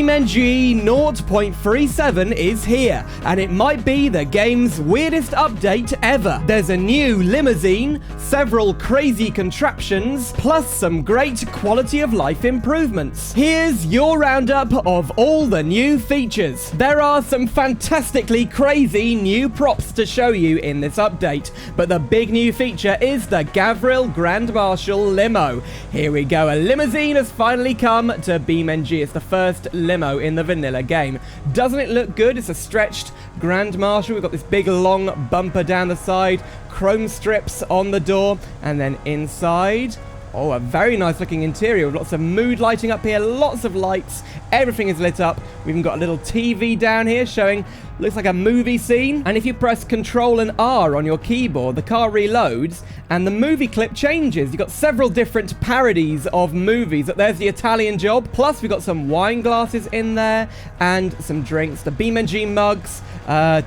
BeamNG 0.37 is here, and it might be the game's weirdest update ever. There's a new limousine, several crazy contraptions, plus some great quality of life improvements. Here's your roundup of all the new features. There are some fantastically crazy new props to show you in this update, but the big new feature is the Gavril Grand Marshal Limo. Here we go, a limousine has finally come to BeamNG. It's the first limo in the vanilla game. Doesn't it look good? It's a stretched Grand Marshal. We've got this big long bumper down the side, chrome strips on the door, and then inside, oh, a very nice looking interior with lots of mood lighting up here, lots of lights, everything is lit up. We've even got a little TV down here showing, looks like a movie scene. And if you press Control and R on your keyboard, the car reloads and the movie clip changes. You've got several different parodies of movies. There's the Italian Job, plus we've got some wine glasses in there and some drinks, the BeamNG mugs,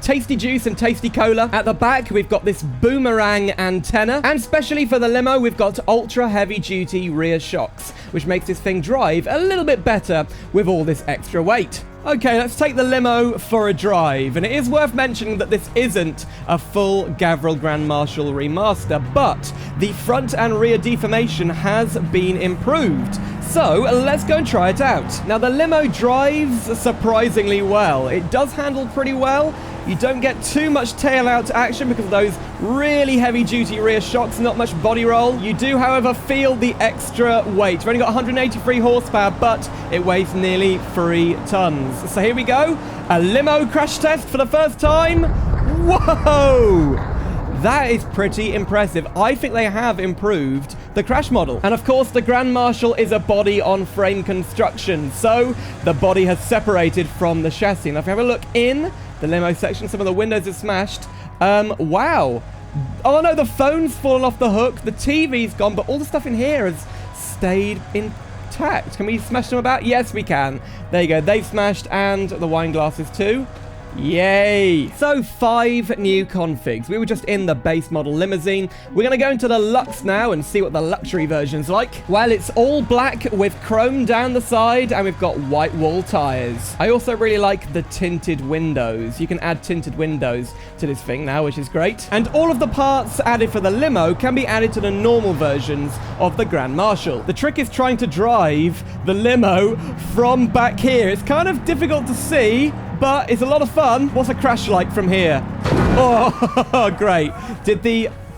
tasty juice and tasty cola. At the back, we've got this boomerang antenna. And specially for the limo, we've got ultra heavy duty rear shocks, which makes this thing drive a little bit better with all this extra weight. Okay, let's take the limo for a drive, and it is worth mentioning that this isn't a full Gavril Grand Marshal remaster, but the front and rear deformation has been improved. So, let's go and try it out. Now, the limo drives surprisingly well. It does handle pretty well. You don't get too much tail-out action because of those really heavy-duty rear shocks, not much body roll. You do, however, feel the extra weight. We've only got 183 horsepower, but it weighs nearly 3 tons. So here we go. A limo crash test for the first time. Whoa! That is pretty impressive. I think they have improved the crash model. And of course, the Grand Marshal is a body-on-frame construction, so the body has separated from the chassis. Now, if we have a look in the limo section, some of the windows are smashed. Wow. Oh no, the phone's fallen off the hook, the TV's gone, but all the stuff in here has stayed intact. Can we smash them about? Yes, we can. There you go, they've smashed, and the wine glasses too. Yay! So 5 new configs. We were just in the base model limousine. We're going to go into the Luxe now and see what the luxury version's like. Well, it's all black with chrome down the side, and we've got white wall tires. I also really like the tinted windows. You can add tinted windows to this thing now, which is great. And all of the parts added for the limo can be added to the normal versions of the Grand Marshal. The trick is trying to drive the limo from back here. It's kind of difficult to see, but it's a lot of fun. What's a crash like from here? Oh, great.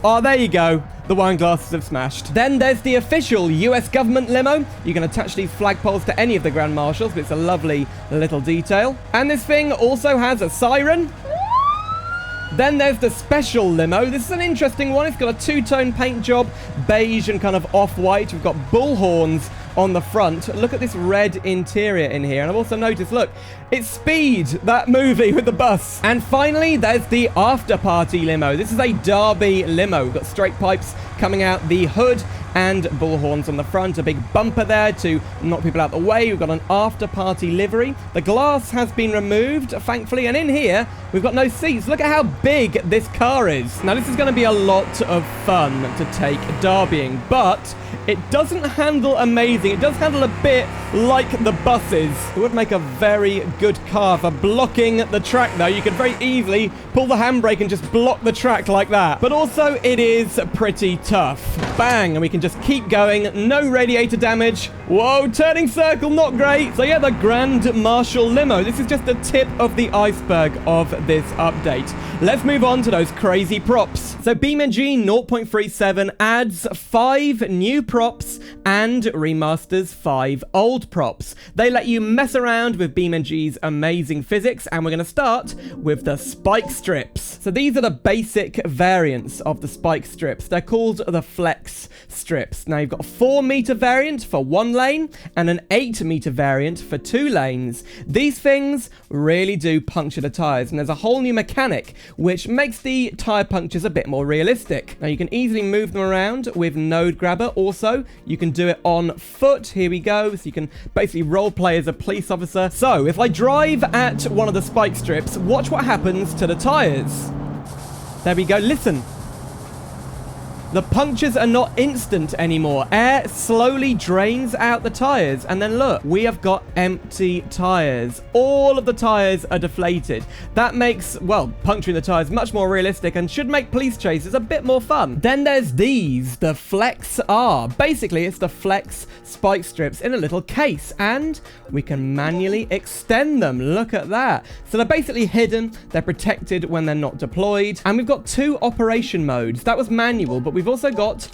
Oh, there you go. The wine glasses have smashed. Then there's the official US government limo. You can attach these flagpoles to any of the Grand Marshals, but it's a lovely little detail. And this thing also has a siren. Then there's the special limo. This is an interesting one. It's got a 2-tone paint job, beige and kind of off-white. We've got bull horns on the front. Look at this red interior in here. And I've also noticed, look, it's Speed, that movie with the bus. And finally, there's the after party limo. This is a Derby limo. We've got straight pipes coming out the hood and bull horns on the front, a big bumper there to knock people out the way. We've got an after party livery. The glass has been removed, thankfully, and in here we've got no seats. Look at how big this car is. Now, this is going to be a lot of fun to take derbying, but it doesn't handle amazing. It does handle a bit like the buses. It would make a very good car for blocking the track, though. You could very easily pull the handbrake and just block the track like that. But also, it is pretty tough. Bang, and we can just keep going. No radiator damage. Whoa, turning circle, not great. So yeah, the Grand Marshal limo. This is just the tip of the iceberg of this update. Let's move on to those crazy props. So BeamNG 0.37 adds 5 new props and remasters 5 old props. They let you mess around with BeamNG's amazing physics, and we're going to start with the spike strips. So these are the basic variants of the spike strips. They're called the flex strips. Now you've got a 4-meter variant for 1 lane and an 8-meter variant for 2 lanes. These things really do puncture the tires, and there's a whole new mechanic which makes the tire punctures a bit more realistic. Now you can easily move them around with node grabber. Also, you can do it on foot. Here we go. So you can basically role play as a police officer. So if I drive at one of the spike strips, watch what happens to the tires. There we go. Listen. The punctures are not instant anymore. Air slowly drains out the tires. And then look, we have got empty tires. All of the tires are deflated. That makes, well, puncturing the tires much more realistic and should make police chases a bit more fun. Then there's these, the Flex R. Basically, it's the Flex spike strips in a little case. And we can manually extend them. Look at that. So they're basically hidden. They're protected when they're not deployed. And we've got 2 operation modes. That was manual, but we've also got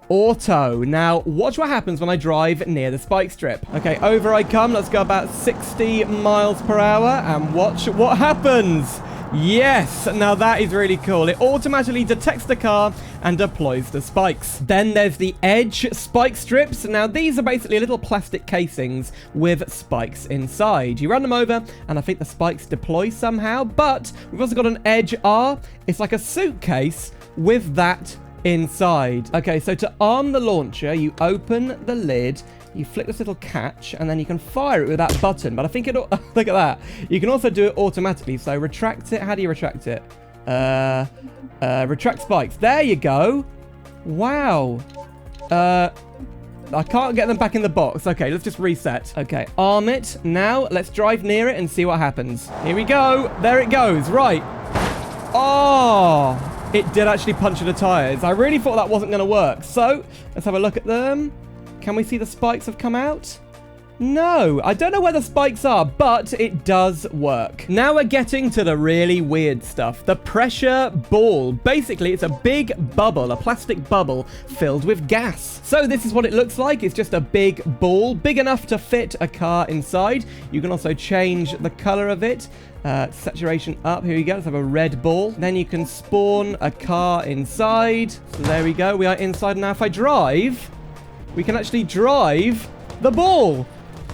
auto. Now, watch what happens when I drive near the spike strip. Okay, over I come. Let's go about 60 miles per hour and watch what happens. Yes, now that is really cool. It automatically detects the car and deploys the spikes. Then there's the edge spike strips. Now these are basically little plastic casings with spikes inside. You run them over and I think the spikes deploy somehow, but we've also got an edge R. It's like a suitcase with that inside. Okay, so to arm the launcher, you open the lid, you flick this little catch, and then you can fire it with that button. But I think it'll... Look at that. You can also do it automatically. So retract it. How do you retract it? Retract spikes. There you go. Wow. I can't get them back in the box. Okay, let's just reset. Okay, arm it. Now, let's drive near it and see what happens. Here we go. There it goes. Right. Oh, it did actually puncture the tires. I really thought that wasn't going to work. So, let's have a look at them. Can we see the spikes have come out? No, I don't know where the spikes are, but it does work. Now we're getting to the really weird stuff. The pressure ball. Basically, it's a big bubble, a plastic bubble filled with gas. So this is what it looks like. It's just a big ball, big enough to fit a car inside. You can also change the color of it. Saturation up. Here we go. Let's have a red ball. Then you can spawn a car inside. So there we go. We are inside now. If I drive, we can actually drive the ball.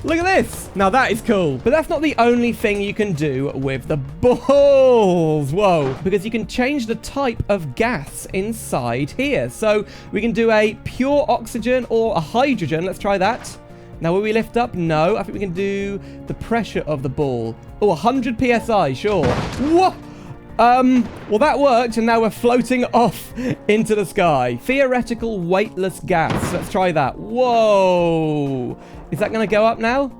Look at this. Now that is cool. But that's not the only thing you can do with the balls. Whoa. Because you can change the type of gas inside here. So we can do a pure oxygen or a hydrogen. Let's try that. Now, will we lift up? No. I think we can do the pressure of the ball. Oh, 100 PSI. Sure. Whoa. Well, that worked, and now we're floating off into the sky. Theoretical weightless gas. Let's try that. Whoa. Is that going to go up now?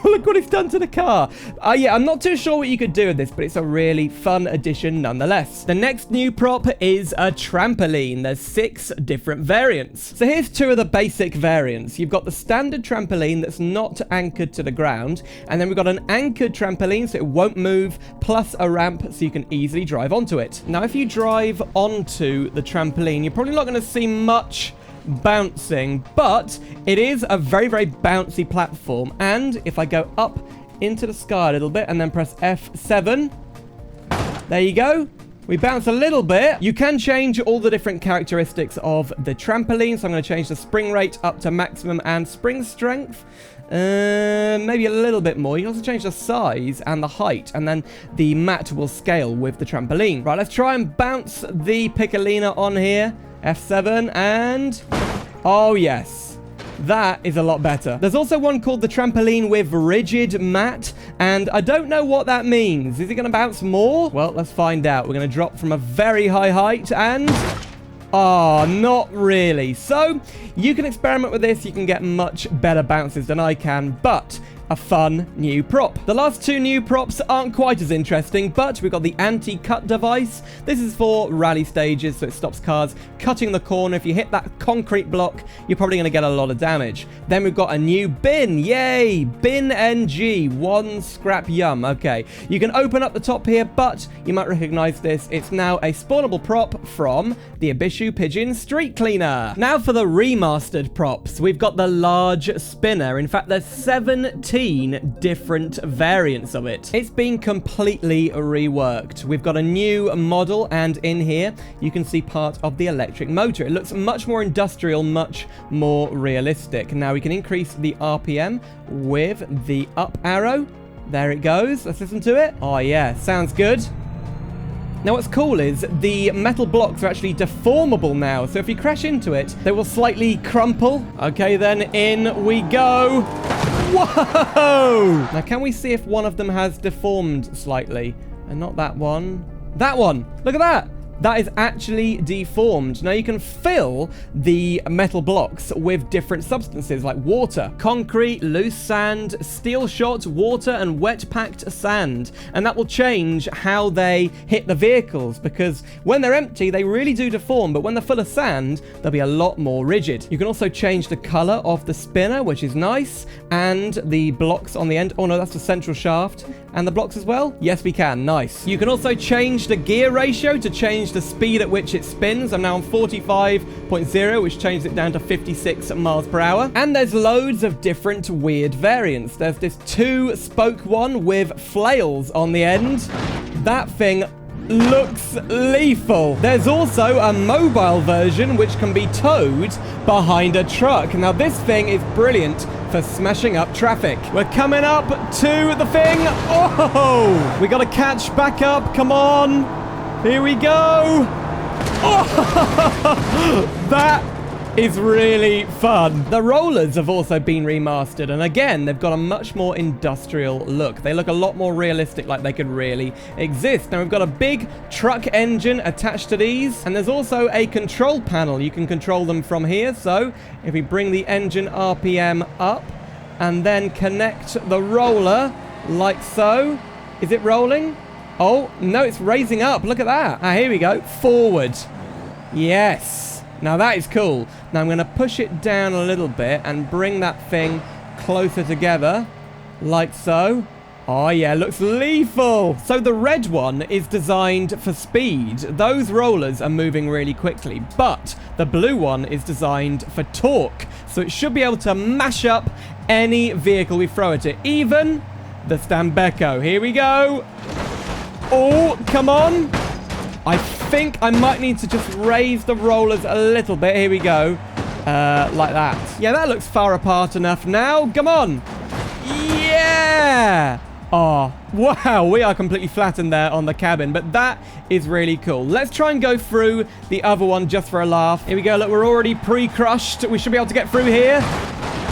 Look what it's done to the car. Yeah, I'm not too sure what you could do with this, but it's a really fun addition nonetheless. The next new prop is a trampoline. There's 6 different variants. So here's 2 of the basic variants. You've got the standard trampoline that's not anchored to the ground, and then we've got an anchored trampoline so it won't move, plus a ramp so you can easily drive onto it. Now, if you drive onto the trampoline, you're probably not going to see much bouncing, but it is a very, very bouncy platform. And if I go up into the sky a little bit and then press F7, there you go. We bounce a little bit. You can change all the different characteristics of the trampoline. So I'm going to change the spring rate up to maximum and spring strength. Maybe a little bit more. You can also change the size and the height, and then the mat will scale with the trampoline. Right, let's try and bounce the Piccolina on here. F7 and... oh, yes. That is a lot better. There's also one called the trampoline with rigid mat, and I don't know what that means. Is it going to bounce more? Well, let's find out. We're going to drop from a very high height and... oh, not really. So, you can experiment with this. You can get much better bounces than I can, but... a fun new prop. The last 2 new props aren't quite as interesting, but we've got the anti-cut device. This is for rally stages, so it stops cars cutting the corner. If you hit that concrete block, you're probably going to get a lot of damage. Then we've got a new bin. Yay! BeamNG, 1 scrap yum. Okay, you can open up the top here, but you might recognize this. It's now a spawnable prop from the Abishu Pigeon Street Cleaner. Now for the remastered props. We've got the large spinner. In fact, there's 17 different variants of it. It's been completely reworked. We've got a new model, and in here you can see part of the electric motor. It looks much more industrial, much more realistic. Now we can increase the RPM with the up arrow. There it goes. Let's listen to it. Oh yeah, sounds good. Now what's cool is the metal blocks are actually deformable now, so if you crash into it, they will slightly crumple. Okay, then in we go. Whoa! Now can we see if one of them has deformed slightly? And not that one. That one! Look at that! that is actually deformed. Now you can fill the metal blocks with different substances like water, concrete, loose sand, steel shot, water, and wet packed sand. And that will change how they hit the vehicles, because when they're empty, they really do deform, but when they're full of sand, they'll be a lot more rigid. You can also change the color of the spinner, which is nice, and the blocks on the end. Oh no, that's the central shaft. And the blocks as well? Yes, we can. Nice. You can also change the gear ratio to change the speed at which it spins. I'm now on 45.0, which changes it down to 56 miles per hour. And there's loads of different weird variants. There's this 2-spoke one with flails on the end. That thing looks lethal. There's also a mobile version which can be towed behind a truck. Now this thing is brilliant for smashing up traffic. We're coming up to the thing. Oh, we gotta catch back up. Come on, here we go. Oh, that is really fun. The rollers have also been remastered, and again, they've got a much more industrial look. They look a lot more realistic, like they could really exist. Now, we've got a big truck engine attached to these, and there's also a control panel. You can control them from here. So if we bring the engine RPM up and then connect the roller like so. Is it rolling? Oh, no, it's raising up. Look at that. Ah, here we go. Forward. Yes. Now that is cool. Now I'm going to push it down a little bit and bring that thing closer together, like so. Oh yeah, looks lethal. So the red one is designed for speed. Those rollers are moving really quickly, but the blue one is designed for torque. So it should be able to mash up any vehicle we throw at it, even the Stambeco. Here we go. Oh, come on. I think I might need to just raise the rollers a little bit. Here we go. Like that. Yeah, that looks far apart enough now. Come on. Yeah. Oh, wow. We are completely flattened there on the cabin, but that is really cool. Let's try and go through the other one just for a laugh. Here we go. Look, we're already pre-crushed. We should be able to get through here.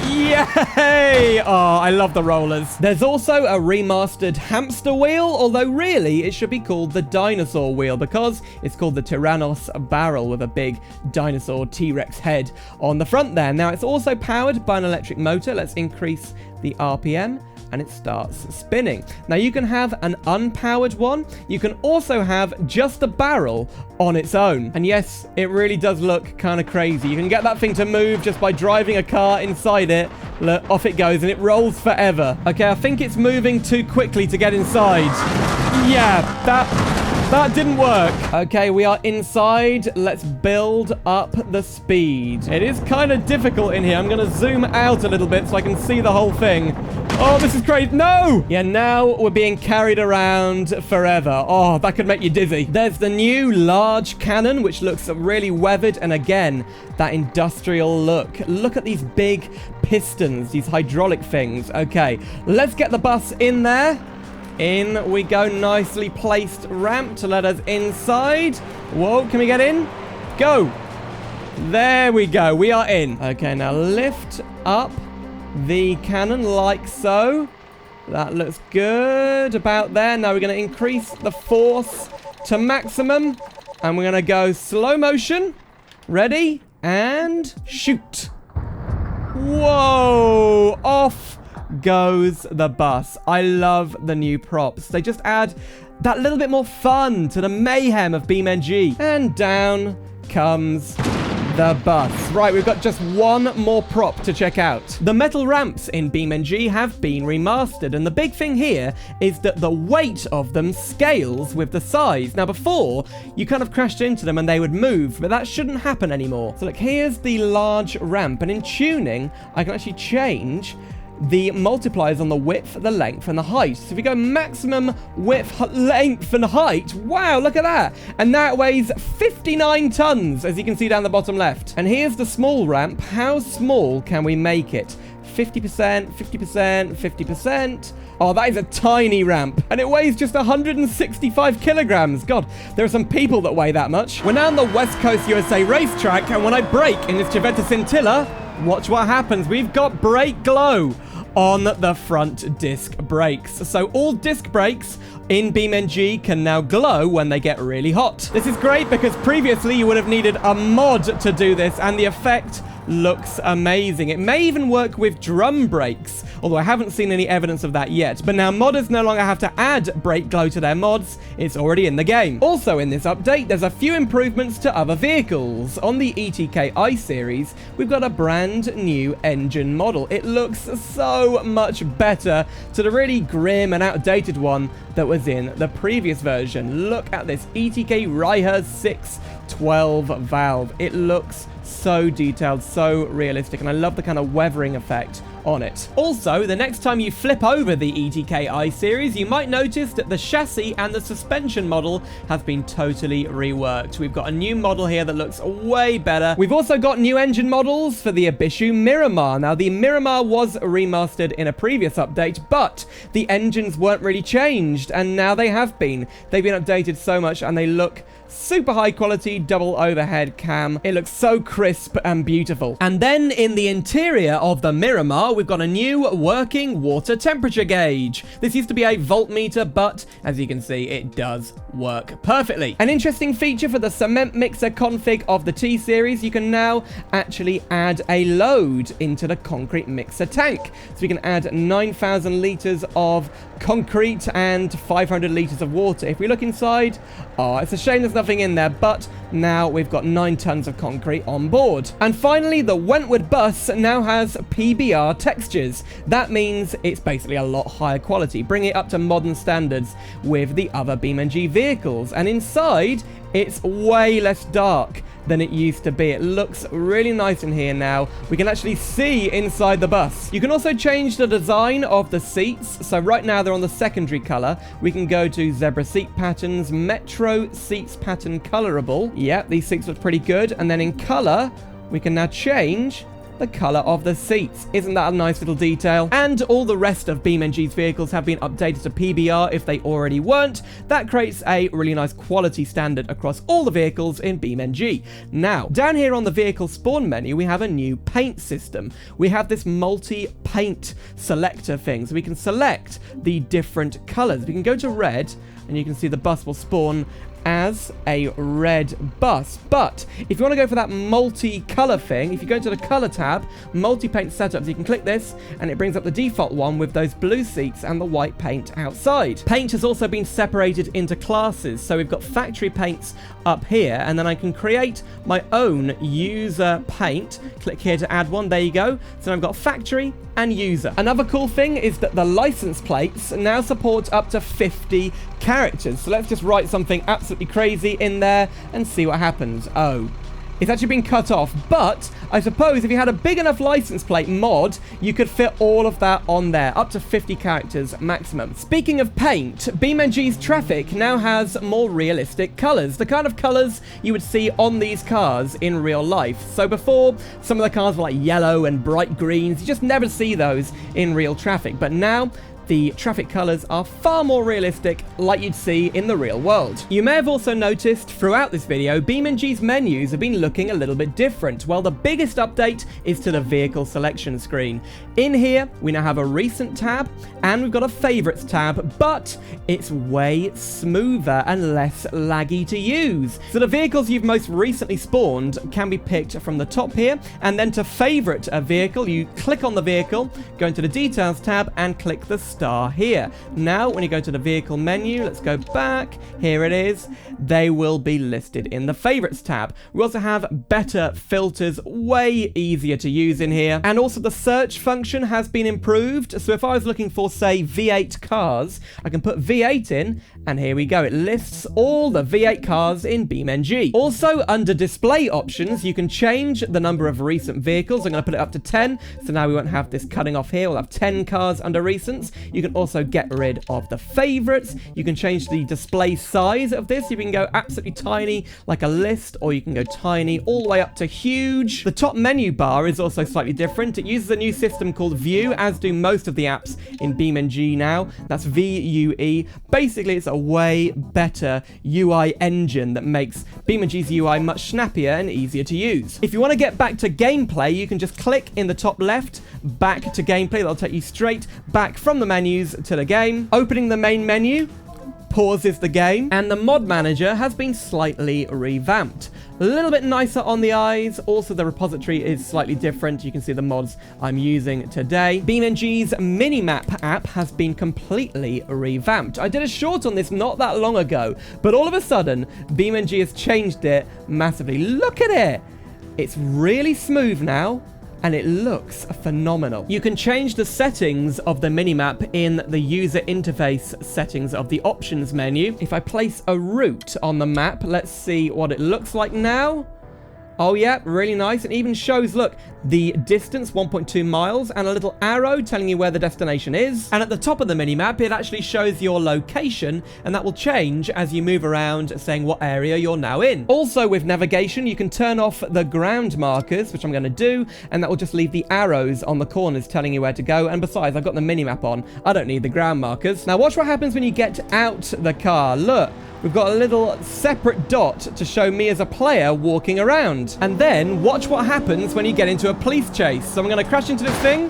Yay! Oh, I love the rollers. There's also a remastered hamster wheel, although really it should be called the dinosaur wheel because it's called the Tyrannos barrel with a big dinosaur T-Rex head on the front there. Now, it's also powered by an electric motor. Let's increase the RPM. And it starts spinning. Now, you can have an unpowered one. You can also have just the barrel on its own. And yes, it really does look kind of crazy. You can get that thing to move just by driving a car inside it. Look, off it goes, and it rolls forever. Okay, I think it's moving too quickly to get inside. Yeah, that didn't work. Okay, we are inside. Let's build up the speed. It is kind of difficult in here. I'm going to zoom out a little bit so I can see the whole thing. Oh, this is crazy. No! Yeah, now we're being carried around forever. Oh, that could make you dizzy. There's the new large cannon, which looks really weathered. And again, that industrial look. Look at these big pistons, these hydraulic things. Okay, let's get the bus in there. In we go. Nicely placed ramp to let us inside. Whoa, can we get in? Go. There we go. We are in. Okay, now lift up the cannon like so. That looks good about there. Now we're going to increase the force to maximum. And we're going to go slow motion. Ready? And shoot. Whoa. Off goes the bus. I love the new props. They just add that little bit more fun to the mayhem of BeamNG. And down comes the bus. Right, we've got just one more prop to check out. The metal ramps in BeamNG have been remastered, and the big thing here is that the weight of them scales with the size. Now, before, you kind of crashed into them and they would move, but that shouldn't happen anymore. So look, here's the large ramp, and in tuning, I can actually change the multipliers on the width, the length, and the height. So if we go maximum width, length, and height, wow, look at that. And now it weighs 59 tons, as you can see down the bottom left. And here's the small ramp. How small can we make it? 50%, 50%, 50%. Oh, that is a tiny ramp. And it weighs just 165 kilograms. God, there are some people that weigh that much. We're now on the West Coast USA racetrack, and when I brake in this Civetta Scintilla, watch what happens. We've got brake glow. on the front disc brakes. So all disc brakes in BeamNG can now glow when they get really hot. This is great because previously you would have needed a mod to do this, and the effect looks amazing. It may even work with drum brakes, although I haven't seen any evidence of that yet. But now modders no longer have to add brake glow to their mods. It's already in the game. Also in this update, there's a few improvements to other vehicles. On the ETK I series, we've got a brand new engine model. It looks so much better to the really grim and outdated one that was in the previous version. Look at this ETK Ryzen 612 valve. It looks so detailed, so realistic, and I love the kind of weathering effect on it. Also, the next time you flip over the ETK I series, you might notice that the chassis and the suspension model have been totally reworked. We've got a new model here that looks way better. We've also got new engine models for the Ibishu Miramar. Now, the Miramar was remastered in a previous update, but the engines weren't really changed, and now they have been. They've been updated so much, and they look super high quality, double overhead cam. It looks so crisp and beautiful. And then in the interior of the Miramar, we've got a new working water temperature gauge. This used to be a voltmeter, but as you can see, it does work perfectly. An interesting feature for the cement mixer config of the T series, you can now actually add a load into the concrete mixer tank. So we can add 9,000 liters of concrete and 500 liters of water. If we look inside, oh, it's a shame there's nothing in there, but now we've got 9 tons of concrete on board. And finally, the Wentworth bus now has PBR textures. That means it's basically a lot higher quality, bringing it up to modern standards with the other BeamNG vehicles. And inside, it's way less dark than it used to be. It looks really nice in here now. We can actually see inside the bus. You can also change the design of the seats. So right now they're on the secondary color. We can go to zebra seat patterns, metro seats pattern colorable. Yeah, these seats look pretty good. And then in color, we can now change the color of the seats. Isn't that a nice little detail? And all the rest of BeamNG's vehicles have been updated to PBR if they already weren't. That creates a really nice quality standard across all the vehicles in BeamNG. Now, down here on the vehicle spawn menu, we have a new paint system. We have this multi-paint selector thing, so we can select the different colors. We can go to red, and you can see the bus will spawn as a red bus. But if you want to go for that multi-color thing, if you go to the color tab, multi-paint setups, you can click this and it brings up the default one with those blue seats and the white paint outside. Paint has also been separated into classes, so we've got factory paints up here, and then I can create my own user paint. Click here to add one. There you go. So I've got factory and user. Another cool thing is that the license plates now support up to 50 characters. So let's just write something absolutely crazy in there and see what happens. Oh, it's actually been cut off, but I suppose if you had a big enough license plate mod, you could fit all of that on there, up to 50 characters maximum. Speaking of paint, BeamNG's traffic now has more realistic colors, the kind of colors you would see on these cars in real life. So before, some of the cars were like yellow and bright greens. You just never see those in real traffic, but now the traffic colors are far more realistic, like you'd see in the real world. You may have also noticed throughout this video, BeamNG's menus have been looking a little bit different. Well, the biggest update is to the vehicle selection screen. In here, we now have a recent tab, and we've got a favorites tab, but it's way smoother and less laggy to use. So the vehicles you've most recently spawned can be picked from the top here, and then to favorite a vehicle, you click on the vehicle, go into the details tab, and click the star here. Now, when you go to the vehicle menu, let's go back. Here it is. They will be listed in the favorites tab. We also have better filters, way easier to use in here. And also the search function has been improved. So if I was looking for, say, V8 cars, I can put V8 in, and here we go. It lists all the V8 cars in BeamNG. Also, under display options, you can change the number of recent vehicles. I'm going to put it up to 10. So now we won't have this cutting off here. We'll have 10 cars under recents. You can also get rid of the favorites. You can change the display size of this. You can go absolutely tiny like a list, or you can go tiny all the way up to huge. The top menu bar is also slightly different. It uses a new system called Vue, as do most of the apps in BeamNG now. That's VUE. Basically, it's a way better UI engine that makes BeamNG's UI much snappier and easier to use. If you want to get back to gameplay, you can just click in the top left, back to gameplay. That'll take you straight back from the menus to the game. Opening the main menu pauses the game, and the mod manager has been slightly revamped. A little bit nicer on the eyes. Also, the repository is slightly different. You can see the mods I'm using today. BeamNG's Minimap app has been completely revamped. I did a short on this not that long ago, but all of a sudden, BeamNG has changed it massively. Look at it! It's really smooth now, and it looks phenomenal. You can change the settings of the minimap in the user interface settings of the options menu. If I place a route on the map, let's see what it looks like now. Oh yeah, really nice. It even shows, look, the distance, 1.2 miles, and a little arrow telling you where the destination is. And at the top of the minimap, it actually shows your location, and that will change as you move around, saying what area you're now in. Also, with navigation, you can turn off the ground markers, which I'm going to do, and that will just leave the arrows on the corners telling you where to go. And besides, I've got the minimap on. I don't need the ground markers. Now, watch what happens when you get out the car. Look. We've got a little separate dot to show me as a player walking around. And then watch what happens when you get into a police chase. So I'm going to crash into this thing.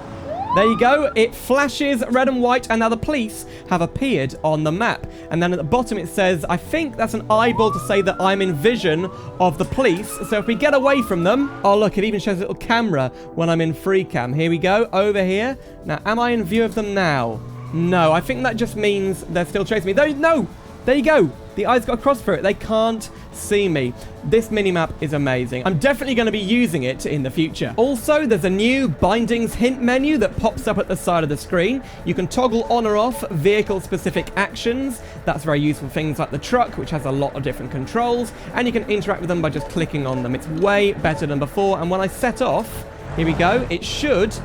There you go. It flashes red and white, and now the police have appeared on the map. And then at the bottom it says, I think that's an eyeball to say that I'm in vision of the police. So if we get away from them, oh look, it even shows a little camera when I'm in free cam. Here we go, over here. Now, am I in view of them now? No, I think that just means they're still chasing me. No, there you go. The eyes got across for it. They can't see me. This minimap is amazing. I'm definitely going to be using it in the future. Also, there's a new bindings hint menu that pops up at the side of the screen. You can toggle on or off vehicle-specific actions. That's very useful for things like the truck, which has a lot of different controls, and you can interact with them by just clicking on them. It's way better than before, and when I set off, here we go, it should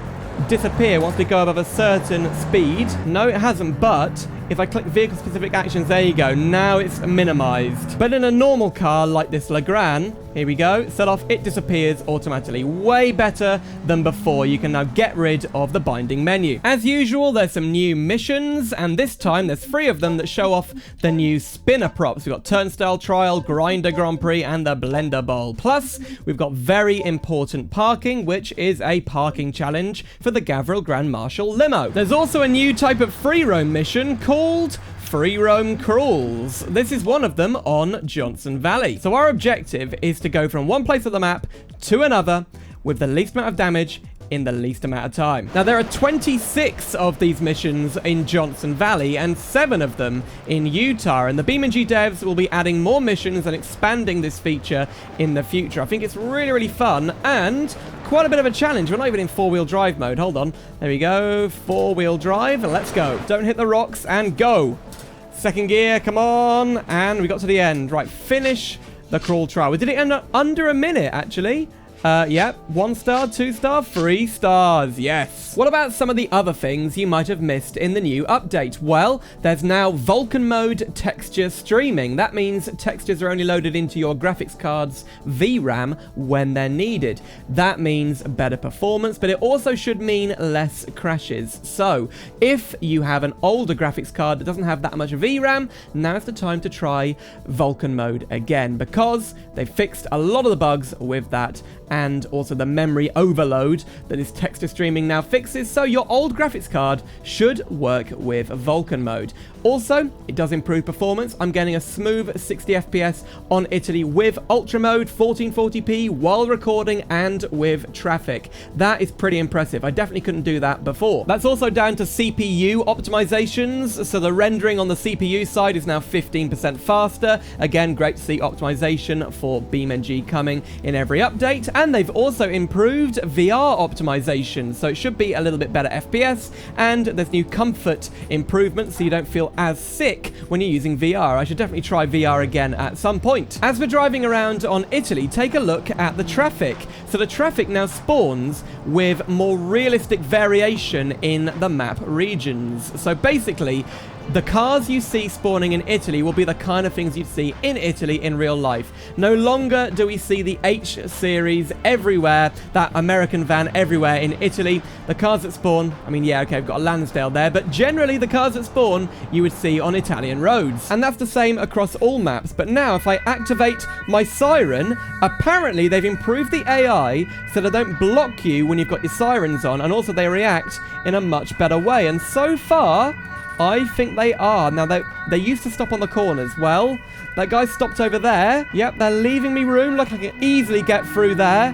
disappear once we go above a certain speed. No, it hasn't, but if I click vehicle-specific actions, there you go. Now it's minimized. But in a normal car like this Legrand, here we go, set off, it disappears automatically. Way better than before. You can now get rid of the binding menu. As usual, there's some new missions, and this time there's 3 of them that show off the new spinner props. We've got Turnstile Trial, Grinder Grand Prix, and the Blender Bowl. Plus, we've got very important parking, which is a parking challenge for the Gavril Grand Marshal Limo. There's also a new type of free roam mission called Free Roam Crawls. This is one of them on Johnson Valley. So our objective is to go from one place of the map to another with the least amount of damage in the least amount of time. Now, there are 26 of these missions in Johnson Valley and 7 of them in Utah, and the BeamNG devs will be adding more missions and expanding this feature in the future. I think it's really, really fun and quite a bit of a challenge. We're not even in 4-wheel drive mode. Hold on. There we go. 4-wheel drive. Let's go. Don't hit the rocks and go. Second gear. Come on. And we got to the end. Right. Finish the crawl trial. We did it in under a minute, actually. Yep. 1 star, 2 star, 3 stars. Yes. What about some of the other things you might have missed in the new update? Well, there's now Vulkan mode texture streaming. That means textures are only loaded into your graphics card's VRAM when they're needed. That means better performance, but it also should mean less crashes. So, if you have an older graphics card that doesn't have that much VRAM, now's the time to try Vulkan mode again, because they fixed a lot of the bugs with that, and also the memory overload that this texture streaming now fixes, so your old graphics card should work with Vulkan mode. Also, it does improve performance. I'm getting a smooth 60 FPS on Italy with Ultra mode, 1440p while recording and with traffic. That is pretty impressive. I definitely couldn't do that before. That's also down to CPU optimizations, so the rendering on the CPU side is now 15% faster. Again, great to see optimization for BeamNG coming in every update. And they've also improved VR optimization, so it should be a little bit better FPS, and there's new comfort improvements so you don't feel as sick when you're using VR. I should definitely try VR again at some point. As we're driving around on Italy, take a look at the traffic. So the traffic now spawns with more realistic variation in the map regions. So basically, the cars you see spawning in Italy will be the kind of things you'd see in Italy in real life. No longer do we see the H series everywhere, that American van everywhere in Italy. The cars that spawn, I mean, yeah, okay, we've got a Lansdale there, but generally the cars that spawn you would see on Italian roads. And that's the same across all maps. But now if I activate my siren, apparently they've improved the AI so they don't block you when you've got your sirens on, and also they react in a much better way. And so far, I think they are. Now, they used to stop on the corners. Well, that guy stopped over there. Yep, they're leaving me room. Look, I can easily get through there.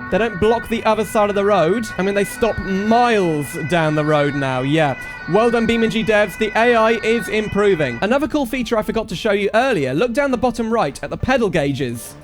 They don't block the other side of the road. I mean, they stop miles down the road now. Yeah. Well done, BeamNG devs. The AI is improving. Another cool feature I forgot to show you earlier. Look down the bottom right at the pedal gauges.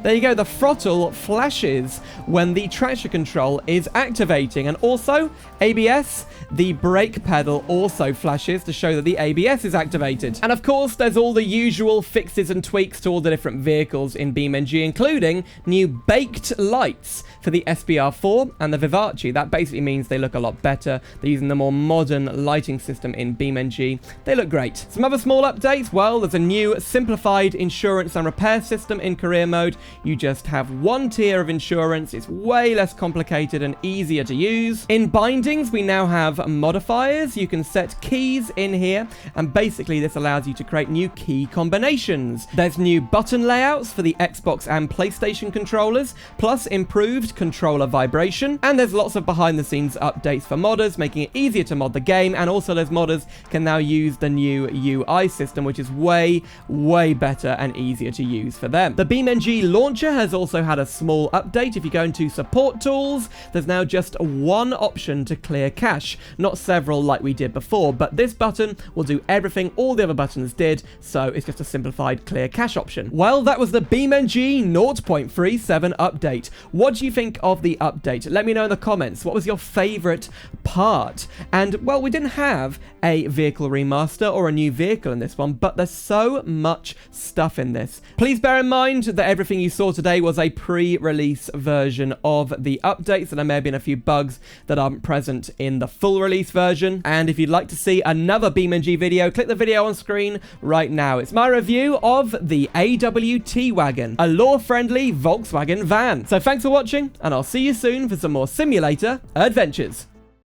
There you go, the throttle flashes when the traction control is activating. And also, ABS, the brake pedal also flashes to show that the ABS is activated. And of course, there's all the usual fixes and tweaks to all the different vehicles in BeamNG, including new baked lights for the SBR4 and the Vivace. That basically means they look a lot better. They're using the more modern lighting system in BeamNG. They look great. Some other small updates, well, there's a new simplified insurance and repair system in career mode. You just have one tier of insurance. It's way less complicated and easier to use. In bindings, we now have modifiers. You can set keys in here, and basically this allows you to create new key combinations. There's new button layouts for the Xbox and PlayStation controllers, plus improved controller vibration, and there's lots of behind-the-scenes updates for modders, making it easier to mod the game, and also those modders can now use the new UI system, which is way better and easier to use for them. The BeamNG launcher has also had a small update. If you go into support tools, there's now just one option to clear cache, not several like we did before, but this button will do everything all the other buttons did, so it's just a simplified clear cache option. Well, that was the BeamNG 0.37 update. What do you think of the update? Let me know in the comments. What was your favorite part? And, well, we didn't have a vehicle remaster or a new vehicle in this one, but there's so much stuff in this. Please bear in mind that everything you saw today was a pre-release version of the updates, and there may have been a few bugs that aren't present in the full release version. And if you'd like to see another BeamNG video, click the video on screen right now. It's my review of the AWT Wagon, a law-friendly Volkswagen van. So thanks for watching, and I'll see you soon for some more simulator adventures.